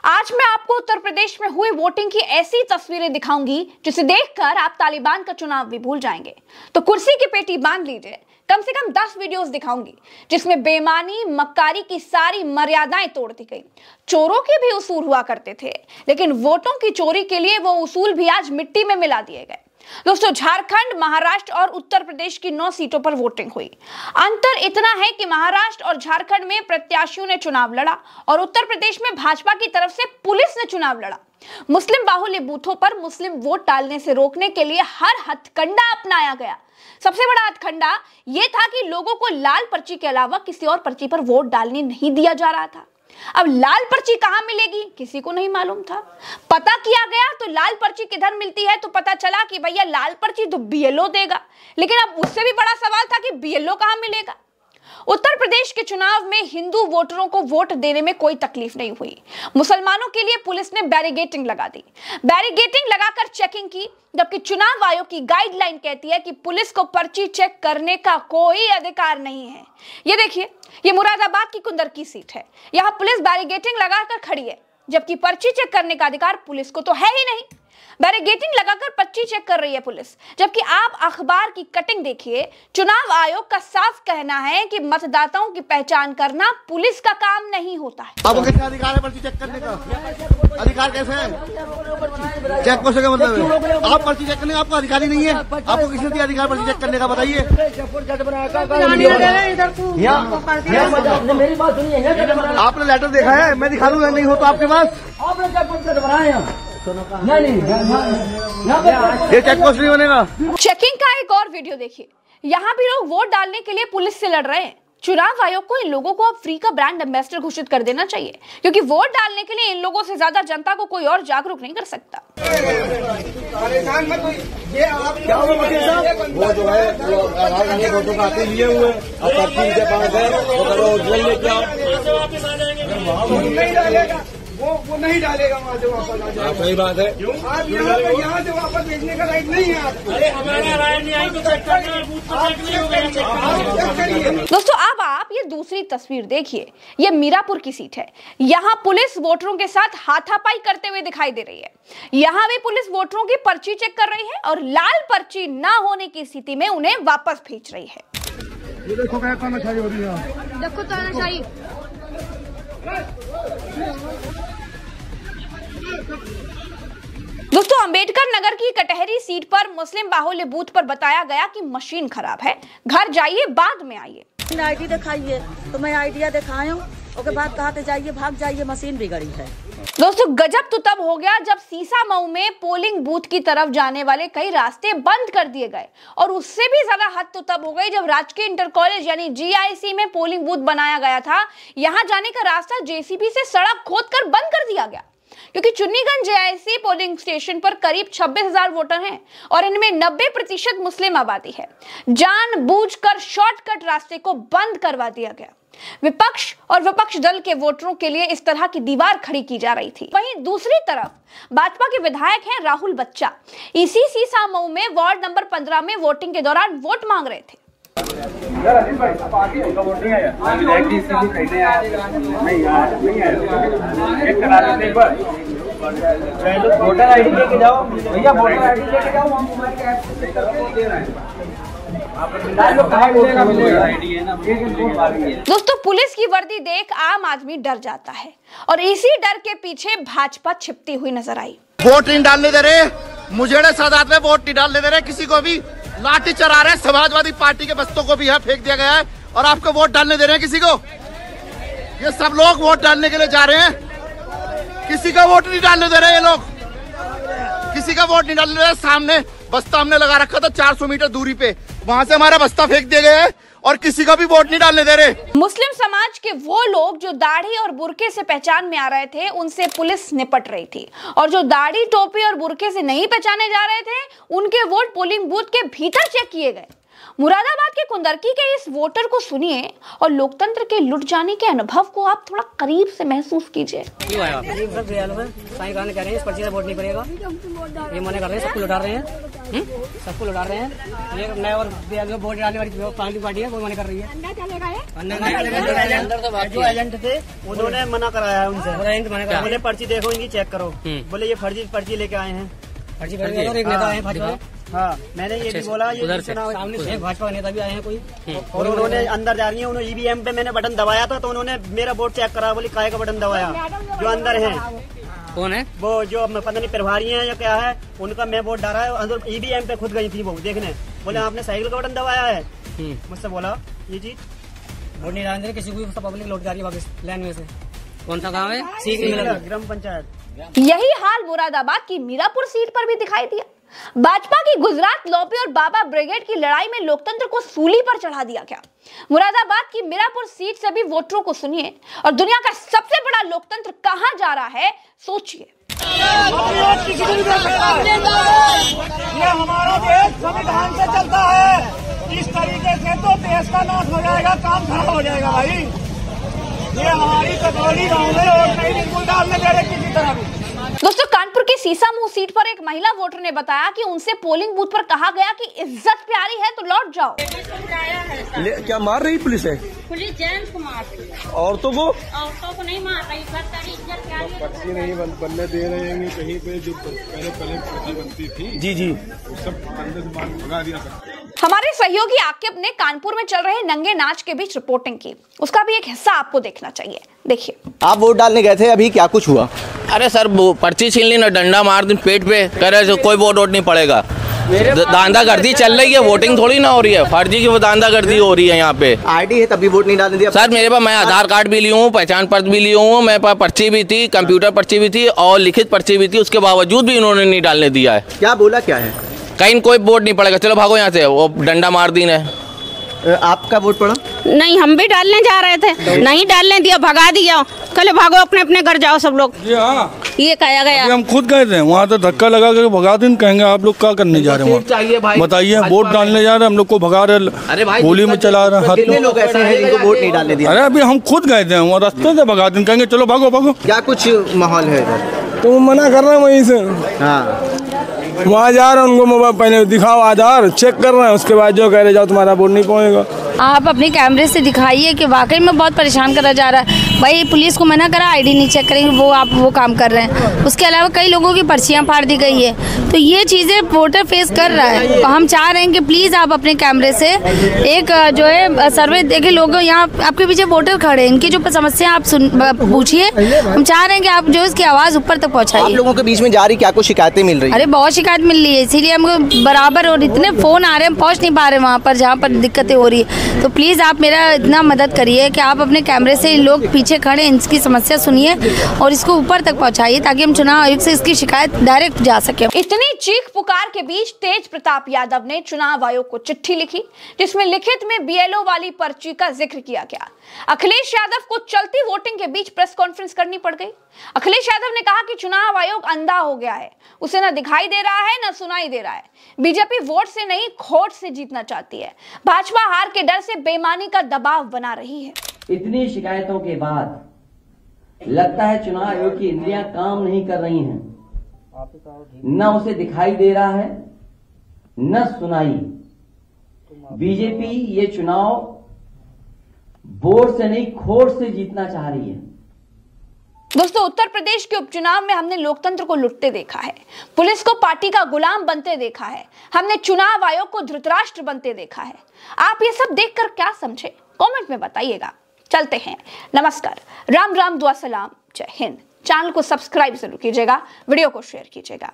आज मैं आपको उत्तर प्रदेश में हुई वोटिंग की ऐसी तस्वीरें दिखाऊंगी जिसे देखकर आप तालिबान का चुनाव भी भूल जाएंगे। तो कुर्सी की पेटी बांध लीजिए, कम से कम 10 वीडियोस दिखाऊंगी जिसमें बेईमानी मक्कारी की सारी मर्यादाएं तोड़ दी गई। चोरों के भी उसूल हुआ करते थे, लेकिन वोटों की चोरी के लिए वो उसूल भी आज मिट्टी में मिला दिए गए। दोस्तों, झारखंड, महाराष्ट्र और उत्तर प्रदेश की 9 सीटों पर वोटिंग हुई। अंतर इतना है कि महाराष्ट्र और झारखंड में प्रत्याशियों ने चुनाव लड़ा और उत्तर प्रदेश में भाजपा की तरफ से पुलिस ने चुनाव लड़ा। मुस्लिम बाहुल्य बूथों पर मुस्लिम वोट डालने से रोकने के लिए हर हथकंडा अपनाया गया। सबसे बड़ा हथकंडा यह था कि लोगों को लाल पर्ची के अलावा किसी और पर्ची पर वोट डालने नहीं दिया जा रहा था। अब लाल पर्ची कहां मिलेगी किसी को नहीं मालूम था। पता किया गया तो लाल पर्ची किधर मिलती है, तो पता चला कि भैया लाल पर्ची तो बीएलओ देगा। लेकिन अब उससे भी बड़ा सवाल था कि बीएलओ कहां मिलेगा। उत्तर प्रदेश के चुनाव में हिंदू वोटरों को वोट देने में कोई तकलीफ नहीं हुई। मुसलमानों के लिए पुलिस ने बैरिगेटिंग लगा दी, बैरिगेटिंग लगाकर चेकिंग की, जबकि चुनाव आयोग की गाइडलाइन कहती है कि पुलिस को पर्ची चेक करने का कोई अधिकार नहीं है। ये देखिए, ये मुरादाबाद की कुंदर की सीट है। यहाँ पुलिस बैरिगेटिंग लगाकर खड़ी है, जबकि पर्ची चेक करने का अधिकार पुलिस को तो है ही नहीं। बैरिगेटिंग लगाकर पर्ची चेक कर रही है पुलिस, जबकि आप अखबार की कटिंग देखिए। चुनाव आयोग का साफ कहना है कि मतदाताओं की पहचान करना पुलिस का काम नहीं होता है। आपको कितना अधिकार है पर्ची चेक करने का? अधिकार कैसे है? चेक कैसे का मतलब है? आप पर्ची चेक करने का आपको अधिकार ही नहीं है। आपको किसने दिया अधिकार पर्ची चेक करने का, बताइए। आपने लेटर देखा है? मैं दिखा दूंगा, नहीं हो तो आपके पास ये चेक पोस्ट नहीं बनेगा। चेकिंग का एक और वीडियो देखिए। यहाँ भी लोग वोट डालने के लिए पुलिस से लड़ रहे हैं। चुनाव आयोग को इन लोगों को अब फ्री का ब्रांड एम्बेसडर घोषित कर देना चाहिए, क्योंकि वोट डालने के लिए इन लोगों से ज्यादा जनता को कोई और जागरूक नहीं कर सकता। वो जो है वोटों का आते लिए हुए वो नहीं डालेगा वहाँ से वापस आ जाएगा। सही बात है। आप यहाँ से वापस भेजने का राइट नहीं है आपको। अरे हमारा राइट नहीं आई तो चेक करिए। दोस्तों, अब आप ये दूसरी तस्वीर देखिए। ये मीरापुर की सीट है। यहाँ पुलिस वोटरों के साथ हाथापाई करते हुए दिखाई दे रही है। यहाँ भी पुलिस वोटरों की पर्ची चेक कर रही है और लाल पर्ची ना होने की स्थिति में उन्हें वापस भेज रही है। ये देखो क्या तानाशाही हो रही है। देखो तानाशाही। दोस्तों, अंबेडकर नगर की कटहरी सीट पर मुस्लिम बाहुल्य बूथ पर बताया गया कि मशीन खराब है, घर जाइए बाद में आइए। आईडी दिखाइए तो मैं आइडिया दिखाऊं, उसके बाद कहा जाइए भाग जाइए, मशीन बिगड़ी है। दोस्तों, गजब तो तब हो गया जब सीसामऊ में पोलिंग बूथ की तरफ जाने वाले कई रास्ते बंद कर दिए गए, और उससे भी ज्यादा हद तो तब हो गई जब राजकीय इंटर कॉलेज यानी जीआईसी में पोलिंग बूथ बनाया गया था। यहां जाने का रास्ता जेसीबी से सड़क खोदकर बंद कर दिया गया, क्योंकि चुन्नीगंज जेआईसी पोलिंग स्टेशन पर करीब 26,000 वोटर हैं और इनमें 90% मुस्लिम आबादी है। जानबूझकर शॉर्टकट रास्ते को बंद करवा दिया गया। विपक्ष और विपक्ष दल के वोटरों के लिए इस तरह की दीवार खड़ी की जा रही थी। वहीं दूसरी तरफ भाजपा के विधायक हैं राहुल बच्चा, इसी सीसामऊ में वार्ड नंबर 15 में वोटिंग के दौरान वोट मांग रहे थे। वोटर आईडी लेके जाओ भैया, वोटर आईडी लेके जाओ, हम मोबाइल के ऐप से करके दे रहे हैं। दोस्तों, पुलिस की वर्दी देख आम आदमी डर जाता है और इसी डर के पीछे भाजपा छिपती हुई नजर आई। वोट नहीं डालने दे रहे, मुझेड़े सादात में वोट नहीं डालने दे रहे, किसी को भी लाठी चला रहे हैं। समाजवादी पार्टी के बस्तों को भी यहाँ फेंक दिया गया है और आपको वोट डालने दे रहे हैं किसी को। ये सब लोग वोट डालने के लिए जा रहे हैं, किसी का वोट नहीं डालने दे रहे ये लोग, किसी का वोट नहीं डालने दे रहे। सामने बस्ता हमने लगा रखा था 400 मीटर दूरी पे, वहां से हमारा बस्ता फेंक दिया गया है और किसी का भी वोट नहीं डालने दे रहे। मुस्लिम समाज के वो लोग जो दाढ़ी और बुर्के से पहचान में आ रहे थे, उनसे पुलिस निपट रही थी, और जो दाढ़ी, टोपी और बुर्के से नहीं पहचाने जा रहे थे, उनके वोट पोलिंग बूथ के भीतर चेक किए गए। मुरादाबाद के कुंदरकी के इस वोटर को सुनिए और लोकतंत्र के लुट जाने के अनुभव को आप थोड़ा करीब से महसूस कीजिए। साईं कह रहे हैं इस पर्ची से वोट नहीं पड़ेगा, ये मना कर रहे हैं, सबको लुटा रहे हैं, सबको लुटा रहे हैं। ये नया और वोट डालने वाली पार्टी है वो मना कर रही है। जो एजेंट थे उन्होंने मना कराया उनसे, बोले पर्ची देखो इनकी चेक करो, बोले ये फर्जी पर्ची लेके आए हैं। फर्जी और एक नेता है, हाँ मैंने ये भी बोला, ये सामने भाजपा नेता भी आए हैं कोई, और उन्होंने अंदर जा रही है, उन्होंने ईवीएम पे मैंने बटन दबाया था तो उन्होंने मेरा वोट चेक करा, बोली काय का बटन दबाया, जो अंदर है कौन है वो जो पता नहीं प्रभारी है या क्या है, उनका मैं वोट डाला है अंदर ईवीएम पे खुद गई थी वो देखने, बोले आपने साइकिल का बटन दबाया है, मुझसे बोला ये चीज वोट नहीं डालने किसी को, पब्लिक लौट जा रही है वापस लाइन में से। कौन सा गाँव है? ग्राम पंचायत। यही हाल मुरादाबाद की मीरापुर सीट पर भी दिखाई दिया। भाजपा की गुजरात लॉबी और बाबा ब्रिगेड की लड़ाई में लोकतंत्र को सूली पर चढ़ा दिया गया। मुरादाबाद की मीरापुर सीट से भी वोटरों को सुनिए और दुनिया का सबसे बड़ा लोकतंत्र कहां जा रहा है सोचिए। ये हमारा देश संविधान से चलता है, इस तरीके से तो देश का नाश हो जाएगा, काम खराब हो जाएगा भाई। ये हमारी कटौली गाँव में वोट नहीं बिल्कुल डालने दे रहे किसी तरह भी। दोस्तों, कानपुर की सीसामुंह सीट पर एक महिला वोटर ने बताया कि उनसे पोलिंग बूथ पर कहा गया कि इज्जत प्यारी है तो लौट जाओ। क्या मार रही पुलिस है? पुलिस जेंट्स को मारती है, औरतों को नहीं मार रही, इज्जत प्यारी। पर्ची नहीं बनने दे रहे हैं कहीं पे, जो पहले पर्ची बनती थी जी जी वो सब अंदर से भगा दिया। हमारे सहयोगी आकिब ने कानपुर में चल रहे नंगे नाच के बीच रिपोर्टिंग की, उसका भी एक हिस्सा आपको देखना चाहिए। देखिए, आप वोट डालने गए थे, अभी क्या कुछ हुआ? अरे सर पर्ची छीन ली ना, डंडा मार दी पेट पे, कह रहे कोई वोट नहीं पड़ेगा। दांदागर्दी चल रही है, वोटिंग थोड़ी ना हो रही है, फर्जी की दांदागर्दी हो रही है यहाँ पे। आईडी है तभी वोट नहीं डालने दिया? सर मेरे पास, मैं आधार कार्ड भी ली हूँ, पहचान पत्र भी ली हूँ, मेरे पास पर्ची भी थी, कंप्यूटर पर्ची भी थी और लिखित पर्ची भी थी, उसके बावजूद भी इन्होंने नहीं डालने दिया है। क्या बोला क्या है? कहीं कोई वोट नहीं पड़ेगा, चलो भागो यहाँ से, वो डंडा मार दी ने। आपका वोट पड़ा? नहीं, हम भी डालने जा रहे थे, नहीं डालने दिया, भगा दिया। कल भागो अपने अपने घर जाओ सब लोग। ये कहा गया, हम खुद गए थे वहाँ तो धक्का लगा कर भगा दिन, कहेंगे आप लोग क्या करने जा रहे हैं? बताइए, वोट डालने जा रहे हैं, हम लोग को भगा रहे, गोली में चला रहे हैं। कितने लोग ऐसे हैं जिनको वोट नहीं डालने दिया? अरे अभी हम खुद गए थे वहाँ, रास्ते से भगा दिन, कहेंगे चलो भागो भागो। क्या कुछ माहौल है इधर? तो मना कर रहे हैं वहीं से। हाँ, वहाँ जा रहे हैं, उनको मोबाइल पहले दिखाओ, आधार चेक कर रहे हैं, उसके बाद जो कह रहे जाओ तुम्हारा वोट नहीं पहुँचेगा। आप अपने कैमरे से दिखाइए कि वाकई में बहुत परेशान करा जा रहा है। भाई पुलिस को मना करा, आईडी नहीं चेक करेंगे, वो आप वो काम कर रहे हैं। उसके अलावा कई लोगों की पर्चियां फाड़ दी गई है, तो ये चीज़ें वोटर फेस कर रहा है। तो हम चाह रहे हैं कि प्लीज़ आप अपने कैमरे से एक जो है सर्वे देखिए, लोग यहाँ आपके पीछे वोटर खड़े हैं, इनकी जो समस्या आप पूछिए। हम चाह रहे हैं कि आप जो इसकी आवाज़ ऊपर तक पहुँचाइए। आप लोगों के बीच में जारी क्या कुछ शिकायतें मिल रही है? अरे बहुत शिकायत मिल रही है, इसीलिए हमको बराबर, और इतने फ़ोन आ रहे हैं, पहुँच नहीं पा रहे वहाँ पर जहाँ पर दिक्कतें हो रही है। तो प्लीज़ आप मेरा इतना मदद करिए कि आप अपने कैमरे से लोग पीछे खड़े इनकी समस्या सुनिए और इसको ऊपर तक पहुंचाइए, ताकि हम चुनाव आयोग से इसकी शिकायत डायरेक्ट जा सके। इतनी चीख पुकार के बीच तेज प्रताप यादव ने चुनाव आयोग को चिट्ठी लिखी, जिसमें लिखित में बीएलओ वाली पर्ची का जिक्र किया गया। अखिलेश यादव को चलती वोटिंग के बीच प्रेस कॉन्फ्रेंस करनी पड़ गई। अखिलेश यादव ने कहा कि चुनाव आयोग अंधा हो गया है, उसे न दिखाई दे रहा है न सुनाई दे रहा है। बीजेपी वोट से नहीं खोट से जीतना चाहती है, भाजपा हार के डर से बेईमानी का दबाव बना रही है। इतनी शिकायतों के बाद लगता है चुनाव आयोग की इंद्रियां काम नहीं कर रही हैं, न उसे दिखाई दे रहा है न सुनाई। बीजेपी ये चुनाव वोट से नहीं खोट से जीतना चाह रही है। दोस्तों, उत्तर प्रदेश के उपचुनाव में हमने लोकतंत्र को लुटते देखा है, पुलिस को पार्टी का गुलाम बनते देखा है, हमने चुनाव आयोग को धृतराष्ट्र बनते देखा है। आप ये सब देखकर क्या समझे, कमेंट में बताइएगा। चलते हैं, नमस्कार, राम राम, दुआ सलाम, जय हिंद। चैनल को सब्सक्राइब जरूर कीजिएगा, वीडियो को शेयर कीजिएगा।